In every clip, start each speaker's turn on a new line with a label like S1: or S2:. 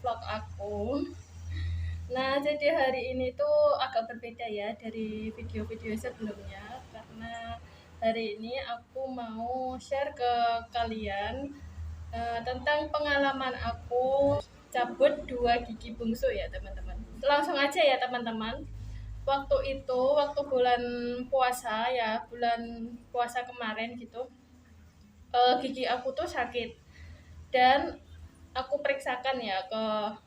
S1: vlog aku. Nah, jadi hari ini tuh agak berbeda ya dari video-video sebelumnya karena hari ini aku mau share ke kalian tentang pengalaman aku cabut 2 gigi bungsu ya teman-teman. Langsung aja ya teman-teman. Waktu bulan puasa ya, bulan puasa kemarin gitu, gigi aku tuh sakit dan aku periksakan ya ke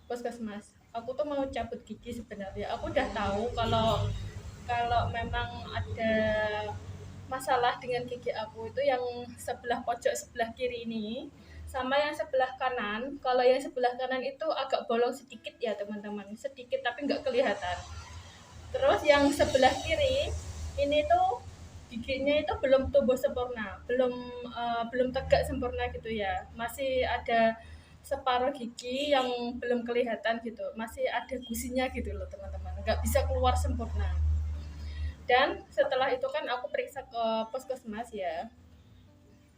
S1: puskesmas. Aku tuh mau cabut gigi sebenarnya. Aku udah tahu kalau kalau memang ada masalah dengan gigi aku itu yang sebelah pojok sebelah kiri ini sama yang sebelah kanan. Kalau yang sebelah kanan itu agak bolong sedikit ya teman-teman, sedikit tapi nggak kelihatan. Terus yang sebelah kiri ini tuh giginya itu belum tumbuh sempurna, belum tegak sempurna gitu ya. Masih ada separuh gigi yang belum kelihatan gitu, masih ada gusinya gitu loh teman-teman, nggak bisa keluar sempurna. Dan setelah itu kan aku periksa ke puskesmas ya,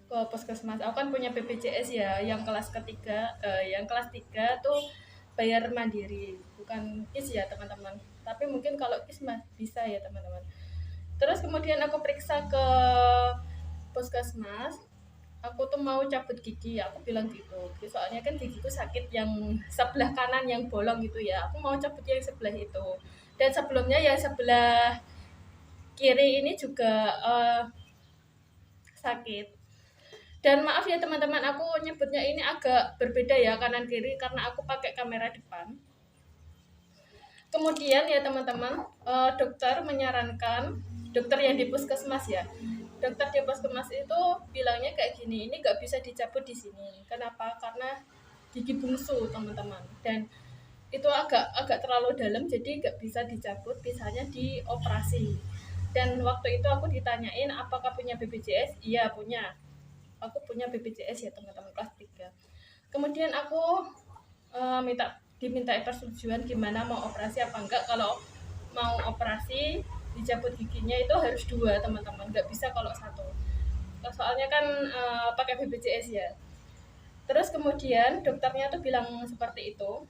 S1: ke puskesmas. Aku kan punya BPJS ya, yang kelas ketiga, yang kelas 3 tuh bayar mandiri, bukan KIS ya teman-teman. Tapi mungkin kalau KIS mah bisa ya teman-teman. Terus kemudian aku periksa ke puskesmas, aku tuh mau cabut gigi, aku bilang gitu. Soalnya kan gigiku sakit yang sebelah kanan yang bolong gitu ya. Aku mau cabut yang sebelah itu. Dan sebelumnya yang sebelah kiri ini juga sakit. Dan maaf ya teman-teman, aku nyebutnya ini agak berbeda ya kanan kiri karena aku pakai kamera depan. Kemudian ya teman-teman, dokter menyarankan, dokter yang di puskesmas ya, dokter di puskesmas itu bilangnya kayak gini, ini nggak bisa dicabut di sini. Kenapa? Karena gigi bungsu teman-teman, dan itu agak terlalu dalam, jadi nggak bisa dicabut, bisanya dioperasi. Dan waktu itu aku ditanyain apakah punya BPJS, iya punya, aku punya BPJS ya teman-teman, kelas 3. Kemudian aku diminta persetujuan gimana mau operasi apa enggak. Kalau mau operasi dicabut giginya itu harus 2 teman-teman, nggak bisa kalau 1, soalnya kan pakai BPJS ya. Terus kemudian dokternya tuh bilang seperti itu.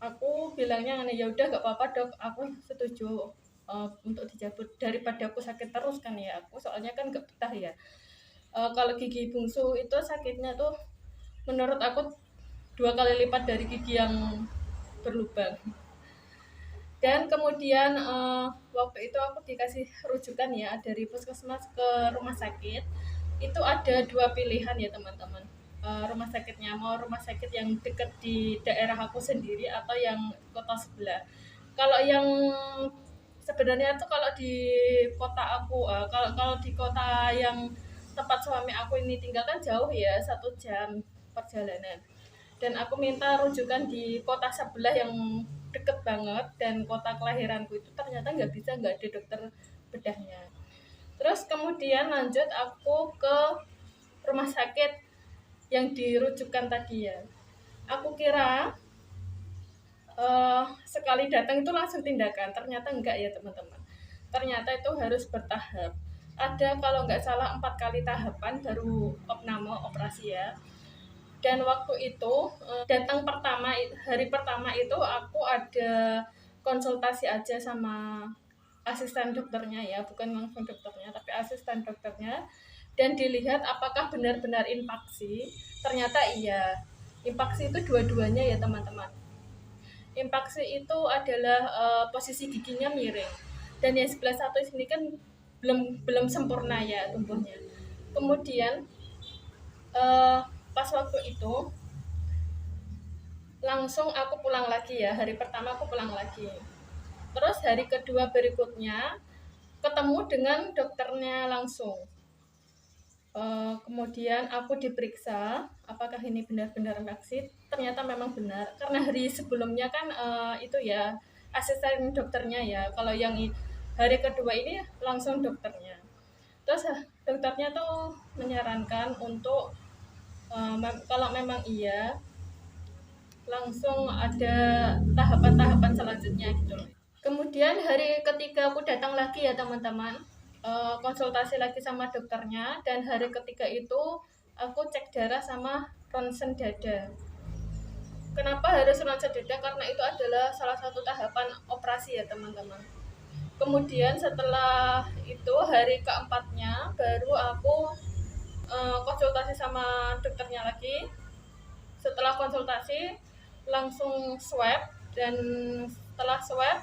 S1: Aku bilangnya ya udah nggak apa-apa dok, aku setuju untuk dicabut daripada aku sakit terus kan ya. Aku soalnya kan nggak betah ya. Kalau gigi bungsu itu sakitnya tuh menurut aku 2 kali lipat dari gigi yang berlubang. Dan kemudian waktu itu aku dikasih rujukan ya dari puskesmas ke rumah sakit. Itu ada 2 pilihan ya teman-teman. Rumah sakitnya mau rumah sakit yang dekat di daerah aku sendiri atau yang kota sebelah. Kalau yang sebenarnya tuh kalau di kota aku, kalau di kota yang tempat suami aku ini tinggal kan jauh ya, 1 jam perjalanan. Dan aku minta rujukan di kota sebelah yang deket banget, dan kota kelahiranku itu ternyata nggak bisa, nggak ada dokter bedahnya. Terus kemudian lanjut aku ke rumah sakit yang dirujukan tadi ya. Aku kira sekali datang itu langsung tindakan, ternyata enggak ya teman-teman. Ternyata itu harus bertahap. Ada kalau nggak salah 4 kali tahapan baru opname operasi ya. Dan waktu itu hari pertama itu aku ada konsultasi aja sama asisten dokternya ya, bukan langsung dokternya tapi asisten dokternya, dan dilihat apakah benar-benar infaksi. Ternyata iya, infaksi itu dua-duanya ya teman-teman. Infaksi itu adalah posisi giginya miring, dan yang sebelah satu sini kan belum belum sempurna ya tumbuhnya. Kemudian pas waktu itu langsung aku pulang lagi ya, hari pertama aku pulang lagi. Terus hari kedua berikutnya ketemu dengan dokternya langsung. Kemudian aku diperiksa apakah ini benar-benar vaksin. Ternyata memang benar, karena hari sebelumnya kan itu ya asisten dokternya ya. Kalau yang hari kedua ini langsung dokternya. Terus dokternya tuh menyarankan untuk kalau memang iya langsung ada tahapan-tahapan selanjutnya gitu loh. Kemudian hari ketiga aku datang lagi ya teman-teman, konsultasi lagi sama dokternya, dan hari ketiga itu aku cek darah sama ronsen dada. Kenapa harus ronsen dada? Karena itu adalah salah satu tahapan operasi ya teman-teman. Kemudian setelah itu hari keempatnya baru aku konsultasi sama dokternya lagi. Setelah konsultasi langsung swab, dan setelah swab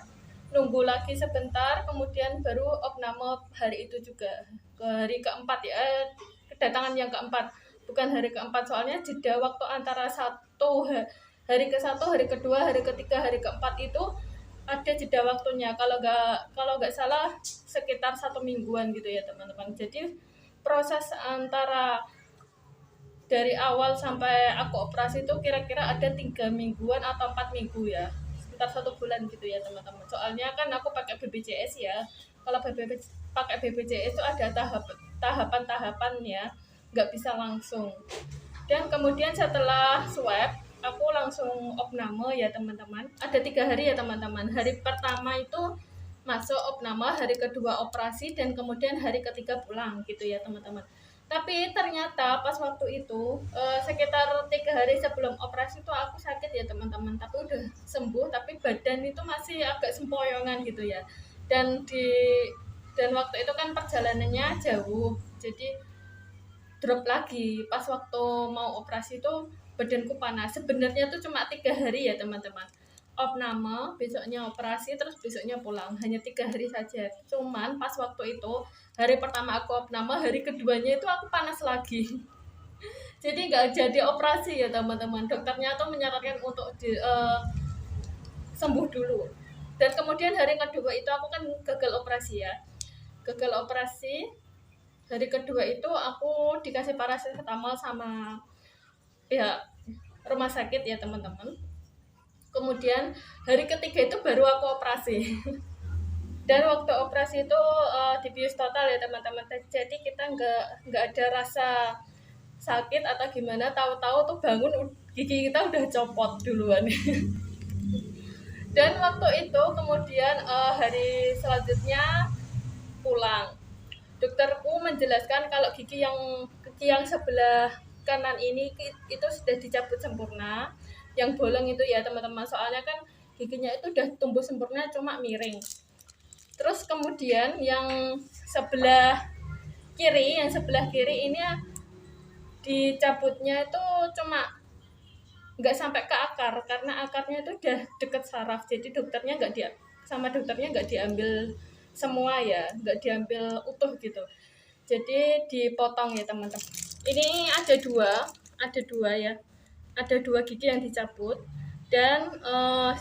S1: nunggu lagi sebentar, kemudian baru opname hari itu juga, ke hari keempat ya, kedatangan yang keempat, bukan hari keempat, soalnya jeda waktu antara hari ke satu, hari kedua, hari ketiga, hari keempat itu ada jeda waktunya, kalau nggak salah sekitar 1 mingguan gitu ya teman-teman. Jadi proses antara dari awal sampai aku operasi itu kira-kira ada 3 mingguan atau 4 minggu ya, sekitar 1 bulan gitu ya teman-teman. Soalnya kan aku pakai BPJS ya. Kalau pakai BPJS itu ada tahapan-tahapan ya, nggak bisa langsung. Dan kemudian setelah swab aku langsung opname ya teman-teman. Ada 3 hari ya teman-teman. Hari pertama itu masuk opname, hari kedua operasi, dan kemudian hari ketiga pulang gitu ya teman-teman. Tapi ternyata pas waktu itu sekitar 3 hari sebelum operasi itu aku sakit ya teman-teman. Tapi udah sembuh, tapi badan itu masih agak sempoyongan gitu ya. Dan waktu itu kan perjalanannya jauh, jadi drop lagi. Pas waktu mau operasi itu badanku panas. Sebenarnya itu cuma 3 hari ya teman-teman. Opname, besoknya operasi, terus besoknya pulang. Hanya 3 hari saja. Cuman pas waktu itu, hari pertama aku opname, hari keduanya itu aku panas lagi. Jadi nggak jadi operasi ya teman-teman. Dokternya tuh menyarankan untuk sembuh dulu. Dan kemudian hari kedua itu aku kan gagal operasi ya. Gagal operasi. Hari kedua itu aku dikasih paracetamol sama pihak rumah sakit ya teman-teman. Kemudian hari ketiga itu baru aku operasi. Dan waktu operasi itu dibius total ya teman-teman. Jadi kita nggak ada rasa sakit atau gimana. Tahu-tahu tuh bangun gigi kita udah copot duluan. Dan waktu itu kemudian hari selanjutnya pulang. Dokterku menjelaskan kalau gigi yang sebelah kanan ini itu sudah dicabut sempurna. Yang bolong itu ya teman-teman, soalnya kan giginya itu udah tumbuh sempurna, cuma miring. Terus kemudian yang sebelah kiri ini dicabutnya itu cuma nggak sampai ke akar, karena akarnya itu udah deket saraf. Jadi sama dokternya nggak diambil semua ya, nggak diambil utuh gitu. Jadi dipotong ya teman-teman. Ini ada dua ya, ada 2 gigi yang dicabut. Dan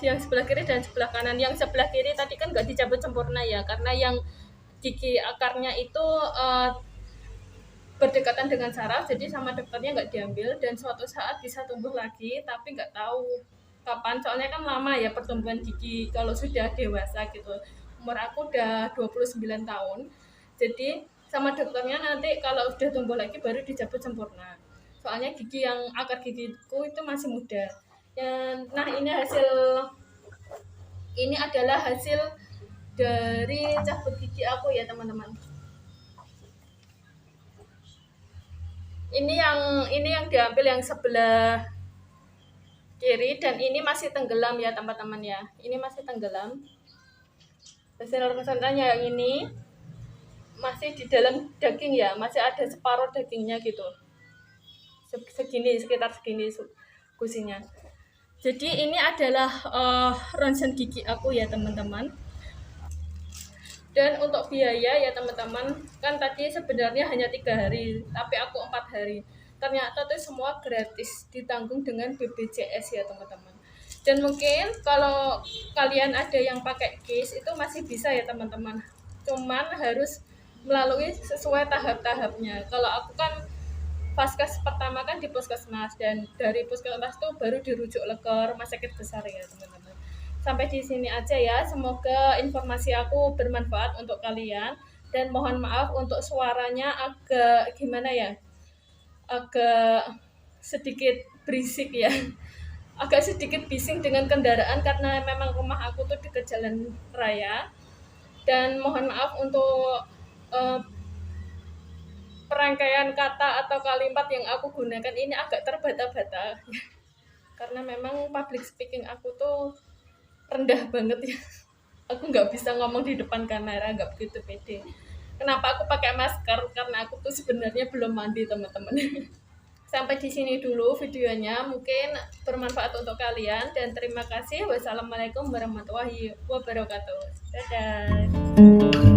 S1: yang sebelah kiri dan sebelah kanan. Yang sebelah kiri tadi kan nggak dicabut sempurna ya, karena yang gigi akarnya itu berdekatan dengan saraf, jadi sama dokternya nggak diambil, dan suatu saat bisa tumbuh lagi, tapi nggak tahu kapan, soalnya kan lama ya pertumbuhan gigi kalau sudah dewasa gitu. Umur aku udah 29 tahun, jadi sama dokternya nanti kalau sudah tumbuh lagi baru dicabut sempurna, soalnya akar gigiku itu masih muda. Nah ini adalah hasil dari cabut gigi aku ya teman-teman. Ini yang diambil yang sebelah kiri, dan ini masih tenggelam ya teman-teman ya. Ini masih tenggelam. Hasil ronsennya yang ini masih di dalam daging ya, masih ada separuh dagingnya gitu. Sekitar segini gusinya. Jadi ini adalah ronsen gigi aku ya teman-teman. Dan untuk biaya ya teman-teman, kan tadi sebenarnya hanya 3 hari, tapi aku 4 hari. Ternyata itu semua gratis, ditanggung dengan BPJS ya teman-teman. Dan mungkin kalau kalian ada yang pakai KIS itu masih bisa ya teman-teman. Cuman harus melalui sesuai tahap-tahapnya. Kalau aku kan Vaskes pertama kan di puskesmas, dan dari puskesmas itu baru dirujuk ke rumah sakit besar ya teman-teman. Sampai di sini aja ya, semoga informasi aku bermanfaat untuk kalian, dan mohon maaf untuk suaranya agak gimana ya, agak sedikit berisik ya, agak sedikit bising dengan kendaraan karena memang rumah aku tuh dekat jalan raya. Dan mohon maaf untuk perangkaian kata atau kalimat yang aku gunakan ini agak terbata-bata. karena memang public speaking aku tuh rendah banget ya. Aku nggak bisa ngomong di depan kamera, nggak begitu pede. Kenapa aku pakai masker? Karena aku tuh sebenarnya belum mandi, teman-teman. Sampai di sini dulu videonya, mungkin bermanfaat untuk kalian dan terima kasih. Wassalamualaikum warahmatullahi wabarakatuh. Dadah.